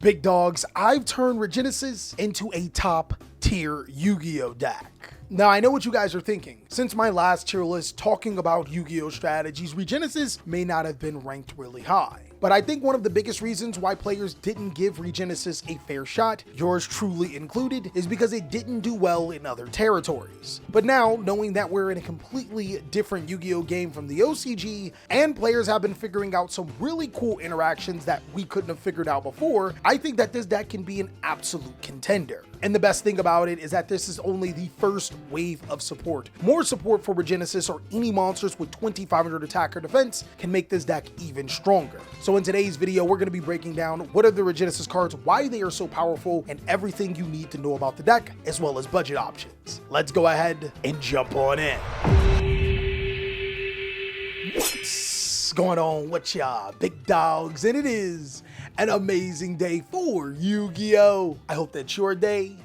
Big dogs, I've turned Regenesis into a top tier Yu-Gi-Oh deck. Now, I know what you guys are thinking. Since my last tier list talking about Yu-Gi-Oh strategies, Regenesis may not have been ranked really high. But I think one of the biggest reasons why players didn't give Regenesis a fair shot, yours truly included, is because it didn't do well in other territories. But now, knowing that we're in a completely different Yu-Gi-Oh game from the OCG, and players have been figuring out some really cool interactions that we couldn't have figured out before, I think that this deck can be an absolute contender. And the best thing about it is that this is only the first wave of support. More support for Regenesis or any monsters with 2500 attack or defense can make this deck even stronger. So in today's video, we're going to be breaking down what are the Regenesis cards, why they are so powerful, and everything you need to know about the deck, as well as budget options. Let's go ahead and jump on in. What's going on with y'all, big dogs? And it is an amazing day for Yu-Gi-Oh! I hope that's your day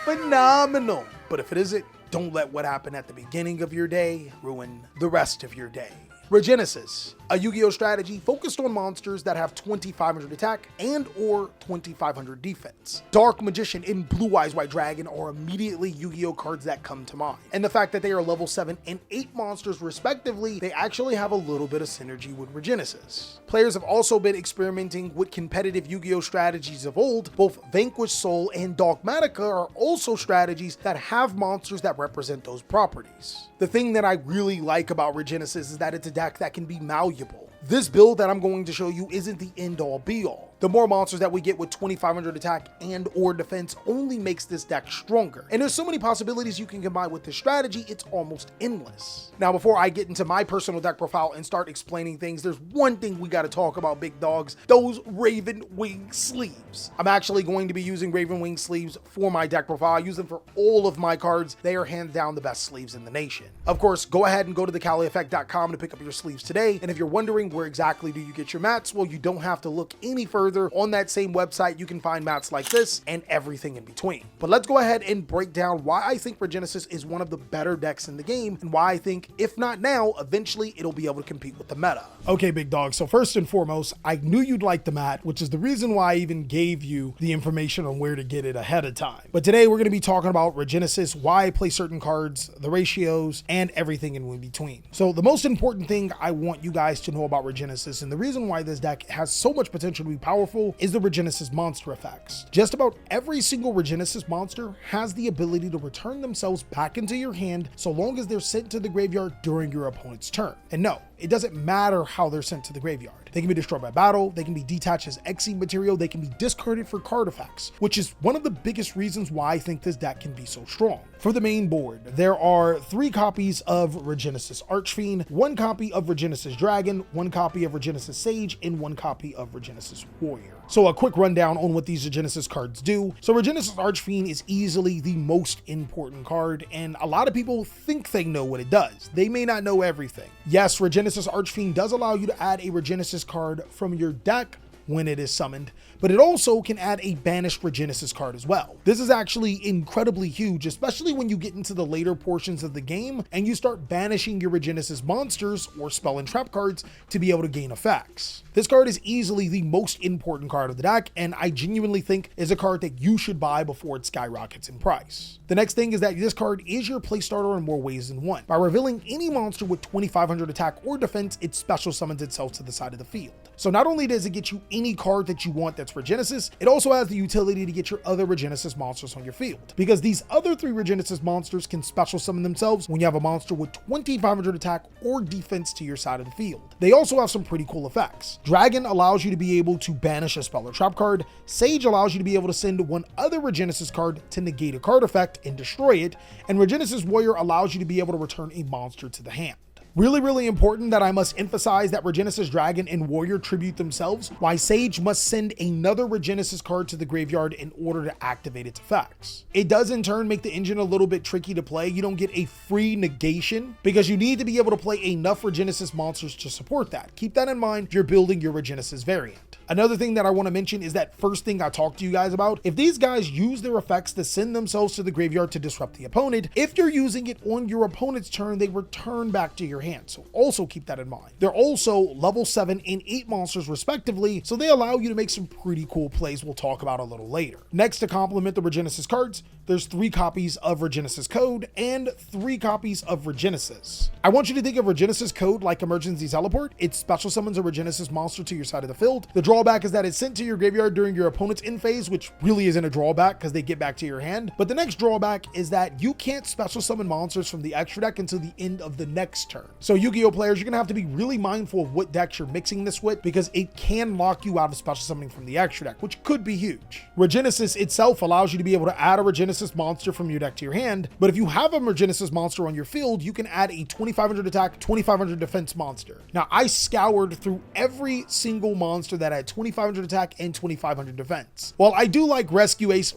phenomenal. But if it isn't, don't let what happened at the beginning of your day ruin the rest of your day. Regenesis, a Yu-Gi-Oh strategy focused on monsters that have 2500 attack and or 2500 defense. Dark Magician and Blue Eyes White Dragon are immediately Yu-Gi-Oh cards that come to mind. And the fact that they are level 7 and 8 monsters respectively, they actually have a little bit of synergy with Regenesis. Players have also been experimenting with competitive Yu-Gi-Oh strategies of old. Both Vanquish Soul and Dogmatica are also strategies that have monsters that represent those properties. The thing that I really like about Regenesis is that it's a deck that can be malleable. This build that I'm going to show you isn't the end-all be-all. The more monsters that we get with 2500 attack and or defense only makes this deck stronger. And there's so many possibilities you can combine with this strategy, it's almost endless. Now, before I get into my personal deck profile and start explaining things, there's one thing we got to talk about, big dogs: those Raven Wing sleeves. I'm actually going to be using Raven Wing sleeves for my deck profile. I use them for all of my cards. They are hands down the best sleeves in the nation. Of course, go ahead and go to TheCaliEffect.com to pick up your sleeves today. And if you're wondering where exactly do you get your mats, well, you don't have to look any further. On that same website, you can find mats like this and everything in between. But let's go ahead and break down why I think Regenesis is one of the better decks in the game, and why I think, if not now, eventually it'll be able to compete with the meta. Okay, big dog, so first and foremost, I knew you'd like the mat, which is the reason why I even gave you the information on where to get it ahead of time. But today we're going to be talking about Regenesis, why I play certain cards, the ratios, and everything in between. So the most important thing I want you guys to know about Regenesis, and the reason why this deck has so much potential to be powerful, is the Regenesis monster effects. Just about every single Regenesis monster has the ability to return themselves back into your hand so long as they're sent to the graveyard during your opponent's turn. And no, it doesn't matter how they're sent to the graveyard. They can be destroyed by battle, they can be detached as XE material, they can be discarded for card effects, which is one of the biggest reasons why I think this deck can be so strong. For the main board, there are 3 copies of Regenesis Archfiend, 1 copy of Regenesis Dragon, 1 copy of Regenesis Sage, and 1 copy of Regenesis Warrior. So a quick rundown on what these Regenesis cards do. So Regenesis Archfiend is easily the most important card, and a lot of people think they know what it does. They may not know everything. Yes, Regenesis Archfiend does allow you to add a Regenesis card from your deck when it is summoned, but it also can add a banished Regenesis card as well. This is actually incredibly huge, especially when you get into the later portions of the game and you start banishing your Regenesis monsters or spell and trap cards to be able to gain effects. This card is easily the most important card of the deck, and I genuinely think is a card that you should buy before it skyrockets in price. The next thing is that this card is your play starter in more ways than one. By revealing any monster with 2500 attack or defense, it special summons itself to the side of the field. So not only does it get you any card that you want that's Regenesis, it also has the utility to get your other Regenesis monsters on your field, because these other 3 Regenesis monsters can special summon themselves when you have a monster with 2500 attack or defense to your side of the field. They also have some pretty cool effects. Dragon allows you to be able to banish a spell or trap card. Sage allows you to be able to send 1 other Regenesis card to negate a card effect and destroy it, and Regenesis Warrior allows you to be able to return a monster to the hand. Really important that I must emphasize that Regenesis Dragon and Warrior tribute themselves, while Sage must send another Regenesis card to the graveyard in order to activate its effects. It does in turn make the engine a little bit tricky to play. You don't get a free negation because you need to be able to play enough Regenesis monsters to support that. Keep that in mind if you're building your Regenesis variant. Another thing that I want to mention is that first thing I talked to you guys about. If these guys use their effects to send themselves to the graveyard to disrupt the opponent, if you're using it on your opponent's turn, they return back to your hand. hand, so also keep that in mind. They're also level 7 and 8 monsters respectively, so they allow you to make some pretty cool plays we'll talk about a little later. Next, to complement the Regenesis cards, there's 3 copies of Regenesis Code and 3 copies of Regenesis. I want you to think of Regenesis Code like Emergency Teleport. It special summons a Regenesis monster to your side of the field. The drawback is that it's sent to your graveyard during your opponent's end phase, which really isn't a drawback because they get back to your hand. But the next drawback is that you can't special summon monsters from the extra deck until the end of the next turn. So Yu-Gi-Oh players, you're gonna have to be really mindful of what decks you're mixing this with, because it can lock you out of special summoning from the extra deck, which could be huge. Regenesis itself allows you to be able to add a Regenesis monster from your deck to your hand, but if you have a Regenesis monster on your field, you can add a 2500 attack, 2500 defense monster. Now, I scoured through every single monster that had 2500 attack and 2500 defense. While I do like Rescue Ace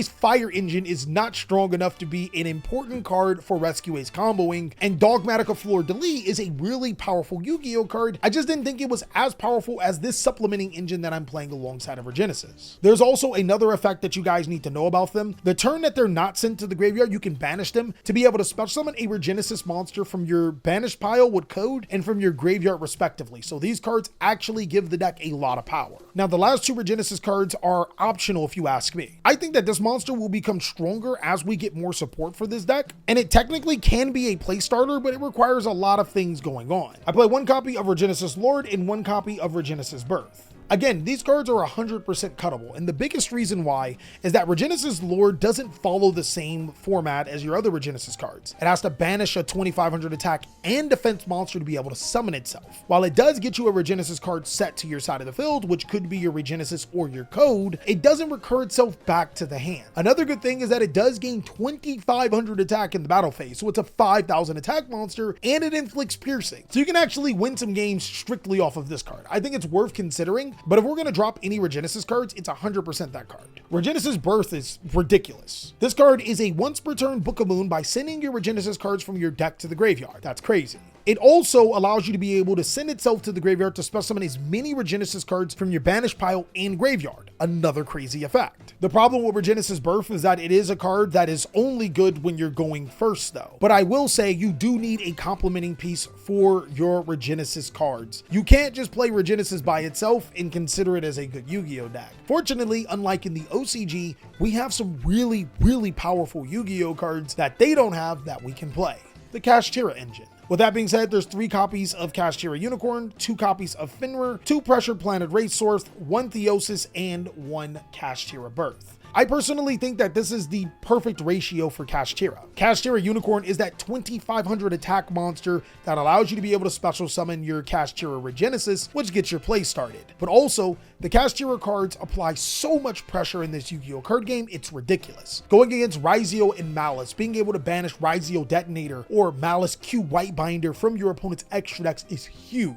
Fire Engine is not strong enough to be an important card for Rescue Ace comboing, and Dogmatica Fleur de Lis is a really powerful Yu-Gi-Oh card. I just didn't think it was as powerful as this supplementing engine that I'm playing alongside of Regenesis. There's also another effect that you guys need to know about them. The turn that they're not sent to the graveyard, you can banish them to be able to special summon a Regenesis monster from your banished pile with code and from your graveyard respectively. So these cards actually give the deck a lot of power. Now, the last 2 Regenesis cards are optional if you ask me. I think that this monster will become stronger as we get more support for this deck, and it technically can be a play starter, but it requires a lot of things going on. I play 1 copy of Regenesis Lord and 1 copy of Regenesis Birth. Again, these cards are 100% cuttable, and the biggest reason why is that Regenesis Lord doesn't follow the same format as your other Regenesis cards. It has to banish a 2500 attack and defense monster to be able to summon itself. While it does get you a Regenesis card set to your side of the field, which could be your Regenesis or your code, it doesn't recur itself back to the hand. Another good thing is that it does gain 2500 attack in the battle phase, so it's a 5000 attack monster, and it inflicts piercing. So you can actually win some games strictly off of this card. I think it's worth considering. But if we're going to drop any Regenesis cards, it's 100% that card. Regenesis Birth is ridiculous. This card is a once per turn Book of Moon by sending your Regenesis cards from your deck to the graveyard. That's crazy. It also allows you to be able to send itself to the graveyard to special summon as many Regenesis cards from your banished pile and graveyard. Another crazy effect. The problem with Regenesis Birth is that it is a card that is only good when you're going first though. But I will say you do need a complementing piece for your Regenesis cards. You can't just play Regenesis by itself and consider it as a good Yu-Gi-Oh deck. Fortunately, unlike in the OCG, we have some really powerful Yu-Gi-Oh cards that they don't have that we can play. The Kashtira engine. With that being said, there's 3 copies of Kashtira Unicorn, 2 copies of Fenrir, 2 Pressure Planet Racehorse, 1 Theosis, and 1 Kashtira Birth. I personally think that this is the perfect ratio for Kashtira. Kashtira Unicorn is that 2500 attack monster that allows you to be able to special summon your Kashtira Regenesis, which gets your play started. But also, the Kashtira cards apply so much pressure in this Yu-Gi-Oh card game, it's ridiculous. Going against Ryzeo and Malice, being able to banish Ryzeo Detonator or Malice Q White Binder from your opponent's extra decks is huge.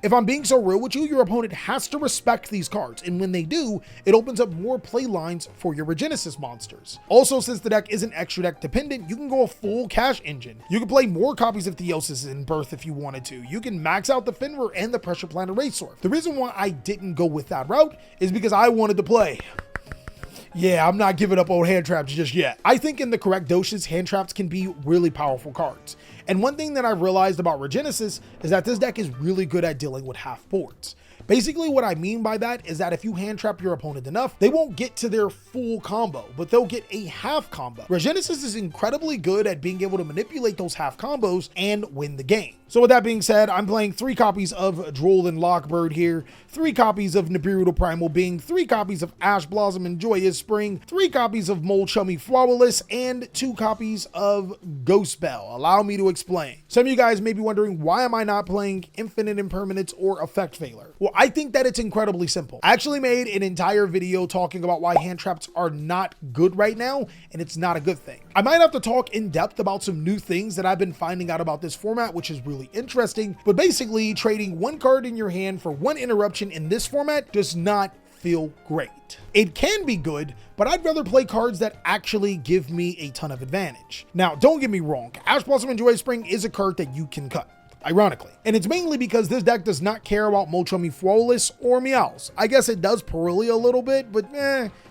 If I'm being so real with you, your opponent has to respect these cards, and when they do, it opens up more play lines for your Regenesis monsters. Also, since the deck isn't extra deck dependent, you can go a full cash engine. You can play more copies of Theosis in Birth if you wanted to. You can max out the Fenrir and the Pressure Planet Racehorse. The reason why I didn't go with that route is because I wanted to play. Yeah, I'm not giving up on hand traps just yet. I think in the correct doses, hand traps can be really powerful cards. And one thing that I've realized about Regenesis is that this deck is really good at dealing with half boards. Basically, what I mean by that is that if you hand trap your opponent enough, they won't get to their full combo, but they'll get a half combo. Regenesis is incredibly good at being able to manipulate those half combos and win the game. So with that being said, I'm playing 3 copies of Droll and Lockbird here, 3 copies of Nibiru Primal Being, 3 copies of Ash Blossom and Joyous Spring, 3 copies of Mole Chummy Flawless, and 2 copies of Ghost Bell. Allow me to explain. Some of you guys may be wondering, why am I not playing Infinite Impermanence or Effect Failure? Well, I think that it's incredibly simple. I actually made an entire video talking about why hand traps are not good right now, and it's not a good thing. I might have to talk in depth about some new things that I've been finding out about this format, which is really interesting, but basically trading 1 card in your hand for 1 interruption in this format does not feel great. It can be good, but I'd rather play cards that actually give me a ton of advantage. Now, don't get me wrong, Ash Blossom and Joyous Spring is a card that you can cut. ironically. And it's mainly because this deck does not care about Molchummy Flawless or Meows. I guess it does Perillia a little bit, but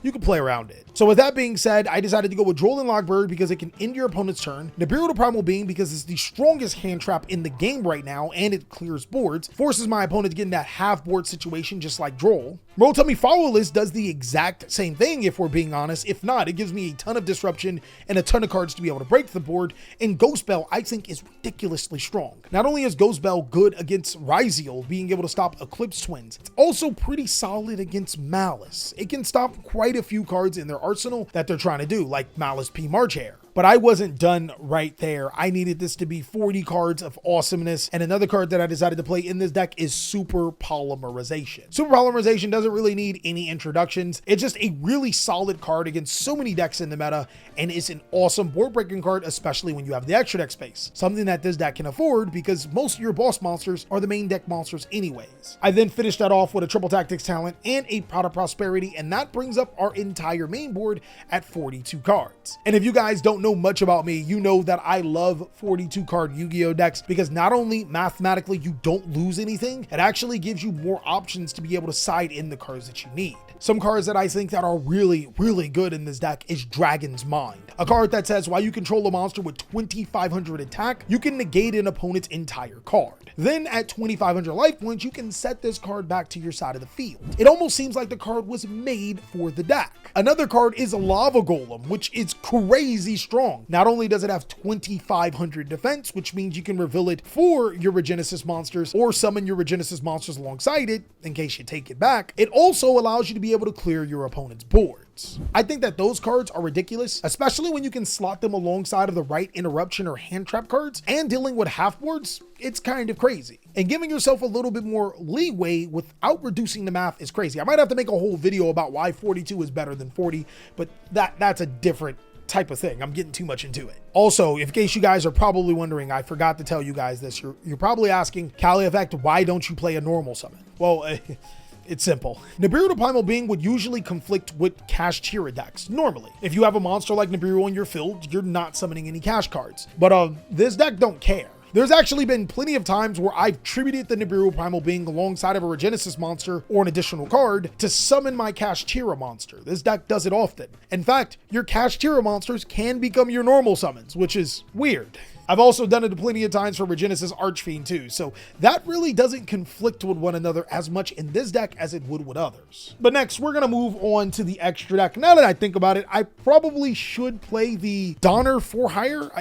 you can play around it. So with that being said, I decided to go with Drolling Lockbird because it can end your opponent's turn, Nibiru the Primal Being because it's the strongest hand trap in the game right now and it clears boards, forces my opponent to get in that half board situation just like Droll. Molchummy Flawless does the exact same thing if we're being honest. If not, it gives me a ton of disruption and a ton of cards to be able to break the board, and Ghost Bell I think is ridiculously strong. Not only is Ghost Bell good against Ryziel, being able to stop Eclipse Twins, it's also pretty solid against Malice. It can stop quite a few cards in their arsenal that they're trying to do, like Malice P. Marchair. But I wasn't done right there. I needed this to be 40 cards of awesomeness. And another card that I decided to play in this deck is Super Polymerization. Super Polymerization doesn't really need any introductions. It's just a really solid card against so many decks in the meta, and it's an awesome board breaking card, especially when you have the extra deck space. Something that this deck can afford because most of your boss monsters are the main deck monsters anyways. I then finished that off with a Triple Tactics talent and a Pot of Prosperity, and that brings up our entire main board at 42 cards. And if you guys don't know much about me, you know that I love 42 card Yu-Gi-Oh decks because not only mathematically you don't lose anything, it actually gives you more options to be able to side in the cards that you need. Some cards that I think that are really good in this deck is Dragon's Mind, a card that says while you control a monster with 2,500 attack, you can negate an opponent's entire card. Then at 2,500 life points, you can set this card back to your side of the field. It almost seems like the card was made for the deck. Another card is Lava Golem, which is crazy strong. Not only does it have 2,500 defense, which means you can reveal it for your Regenesis monsters or summon your Regenesis monsters alongside it in case you take it back, it also allows you to be able to clear your opponent's boards. I think that those cards are ridiculous, especially when you can slot them alongside of the right interruption or hand trap cards, and dealing with half boards, it's kind of crazy. And giving yourself a little bit more leeway without reducing the math is crazy. I might have to make a whole video about why 42 is better than 40, but that's a different type of thing. I'm getting too much into it. Also, in case you guys are probably wondering, I forgot to tell you guys this. You're probably asking, TheCaliEffect, why don't you play a normal summon? Well, it's simple. Nibiru the Primal Being would usually conflict with Kashtira decks, normally. If you have a monster like Nibiru in your field, you're not summoning any cash cards. But this deck don't care. There's actually been plenty of times where I've tributed the Nibiru Primal Being alongside of a Regenesis monster or an additional card to summon my Kashtira monster. This deck does it often. In fact, your Kashtira monsters can become your normal summons, which is weird. I've also done it plenty of times for Regenesis Archfiend too, so that really doesn't conflict with one another as much in this deck as it would with others. But next, we're gonna move on to the extra deck. Now that I think about it, I probably should play the Donner for hire,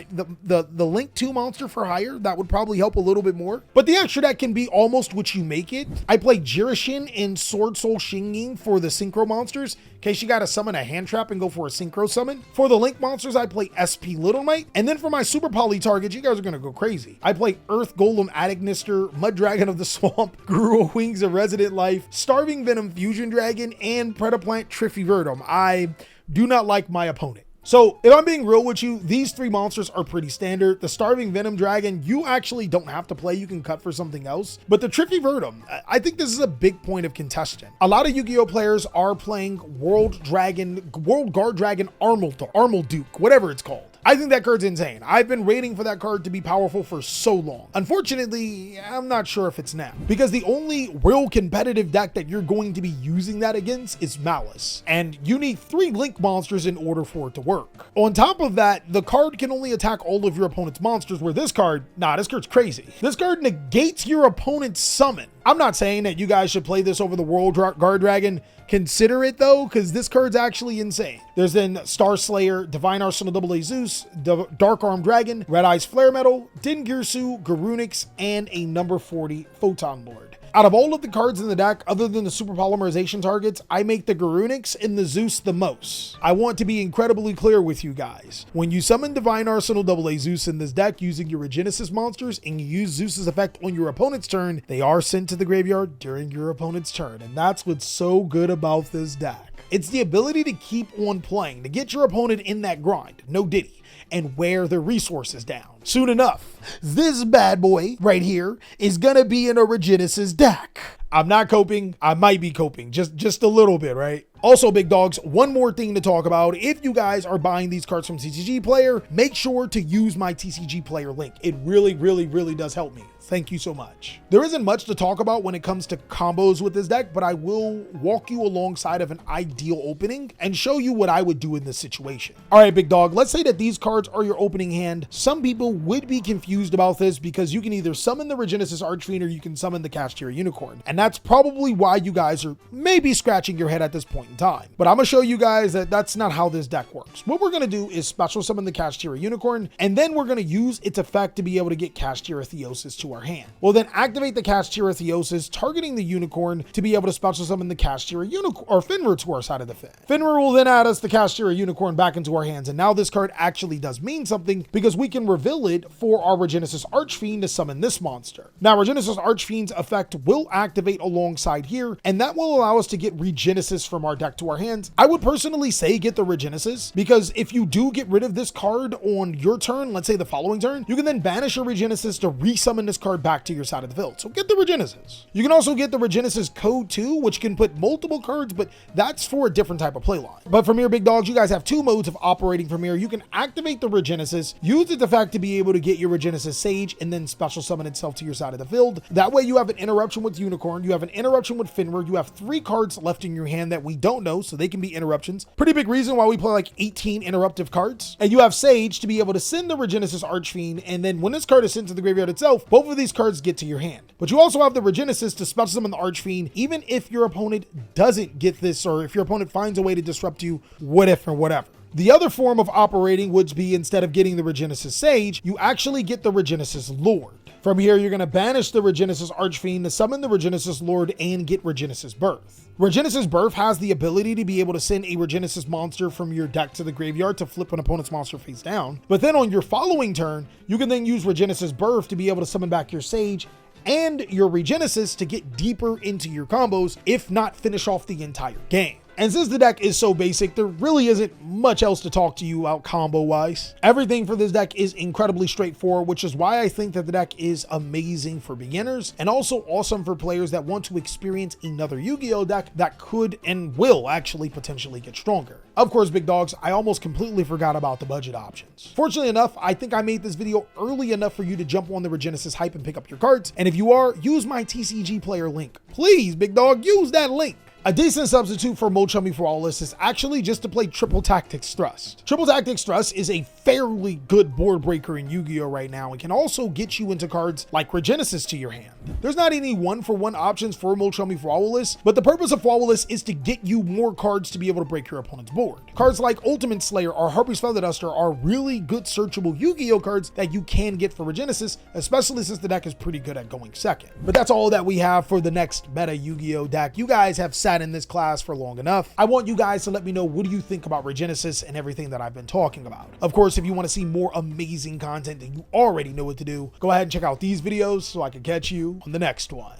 the Link 2 monster for hire. That would probably help a little bit more. But the extra deck can be almost what you make it. I play Jirishin and Sword Soul Shinging for the Synchro monsters, in case you gotta summon a hand trap and go for a Synchro summon. For the Link monsters, I play SP Little Knight, and then for my Super Poly targets, you guys are gonna go crazy. I play Earth Golem Adagnister, Mud Dragon of the Swamp, Garua Wings of Resident Life, Starving Venom Fusion Dragon, and Predaplant Triffyverdum. I do not like my opponent. So if I'm being real with you, these three monsters are pretty standard. The Starving Venom Dragon, you actually don't have to play. You can cut for something else. But the Triffyverdum, I think this is a big point of contention. A lot of Yu-Gi-Oh players are playing World Guard Dragon Armalduke, whatever it's called. I think that card's insane. I've been waiting for that card to be powerful for so long. Unfortunately, I'm not sure if it's now, because the only real competitive deck that you're going to be using that against is Malice, and you need 3 Link monsters in order for it to work. On top of that, the card can only attack all of your opponent's monsters, where this card's crazy. This card negates your opponent's summon. I'm not saying that you guys should play this over the World Guard Dragon. Consider it though, because this card's actually insane. There's then Star Slayer, Divine Arsenal AA Zeus, Dark Arm Dragon, Red Eyes Flare Metal, Dingirsu, Garunix, and a number 40 Photon Lord. Out of all of the cards in the deck, other than the Super Polymerization targets, I make the Garunix and the Zeus the most. I want to be incredibly clear with you guys. When you summon Divine Arsenal AA Zeus in this deck using your Regenesis monsters and you use Zeus's effect on your opponent's turn, they are sent to the graveyard during your opponent's turn. And that's what's so good about this deck. It's the ability to keep on playing, to get your opponent in that grind, no diddy, and wear their resources down. Soon enough, this bad boy right here is gonna be in a Regenesis deck. I'm not coping. I might be coping just a little bit, right? Also, big dogs, one more thing to talk about. If you guys are buying these cards from TCG Player, make sure to use my TCG Player link. It really does help me. Thank you so much. There isn't much to talk about when it comes to combos with this deck, but I will walk you alongside of an ideal opening and show you what I would do in this situation. All right, big dog, let's say that these cards are your opening hand. Some people would be confused about this because you can either summon the Regenesis Archfiend or you can summon the Kashtira Unicorn. And that's probably why you guys are maybe scratching your head at this point in time. But I'm gonna show you guys that that's not how this deck works. What we're gonna do is special summon the Kashtira Unicorn, and then we're gonna use its effect to be able to get Kashtira Theosis to our hand. We'll then activate the Kashtira Theosis, targeting the Unicorn to be able to special summon the Kashtira Unicorn or Fenrir to our side of the field. Fenrir will then add us the Kashtira Unicorn back into our hands, and now this card actually does mean something because we can reveal it for our Regenesis Archfiend to summon this monster. Now, Regenesis Archfiend's effect will activate alongside here, and that will allow us to get Regenesis from our deck to our hands. I would personally say get the Regenesis, because if you do get rid of this card on your turn, let's say the following turn, you can then banish your Regenesis to resummon this card back to your side of the field. So get the Regenesis. You can also get the Regenesis Code 2, which can put multiple cards, but that's for a different type of playline. But from here, big dogs, you guys have two modes of operating from here. You can activate the Regenesis, use its effect to be able to get your Regenesis Sage, and then special summon itself to your side of the field. That way you have an interruption with Unicorn, you have an interruption with Fenrir, you have 3 cards left in your hand that we don't know, so they can be interruptions. Pretty big reason why we play like 18 interruptive cards. And you have Sage to be able to send the Regenesis Archfiend, and then when this card is sent to the graveyard itself, both of these cards get to your hand. But you also have the Regenesis to special summon the Archfiend, even if your opponent doesn't get this, or if your opponent finds a way to disrupt you, what if or whatever. The other form of operating would be, instead of getting the Regenesis Sage, you actually get the Regenesis Lord. From here, you're going to banish the Regenesis Archfiend to summon the Regenesis Lord and get Regenesis Birth. Regenesis Birth has the ability to be able to send a Regenesis monster from your deck to the graveyard to flip an opponent's monster face down. But then on your following turn, you can then use Regenesis Birth to be able to summon back your Sage and your Regenesis to get deeper into your combos, if not finish off the entire game. And since the deck is so basic, there really isn't much else to talk to you about combo-wise. Everything for this deck is incredibly straightforward, which is why I think that the deck is amazing for beginners and also awesome for players that want to experience another Yu-Gi-Oh deck that could and will actually potentially get stronger. Of course, big dogs, I almost completely forgot about the budget options. Fortunately enough, I think I made this video early enough for you to jump on the Regenesis hype and pick up your cards. And if you are, use my TCG player link. Please, big dog, use that link. A decent substitute for Molchummy Flawless is actually just to play Triple Tactics Thrust. Triple Tactics Thrust is a fairly good board breaker in Yu-Gi-Oh right now and can also get you into cards like Regenesis to your hand. There's not any one-for-one options for Molchummy Flawless, but the purpose of Flawless is to get you more cards to be able to break your opponent's board. Cards like Ultimate Slayer or Harpy's Feather Duster are really good searchable Yu-Gi-Oh cards that you can get for Regenesis, especially since the deck is pretty good at going second. But that's all that we have for the next meta Yu-Gi-Oh deck. You guys have sat in this class for long enough. I want you guys to let me know, what do you think about Regenesis and everything that I've been talking about? Of course, if you want to see more amazing content, then you already know what to do. Go ahead and check out these videos so I can catch you on the next one.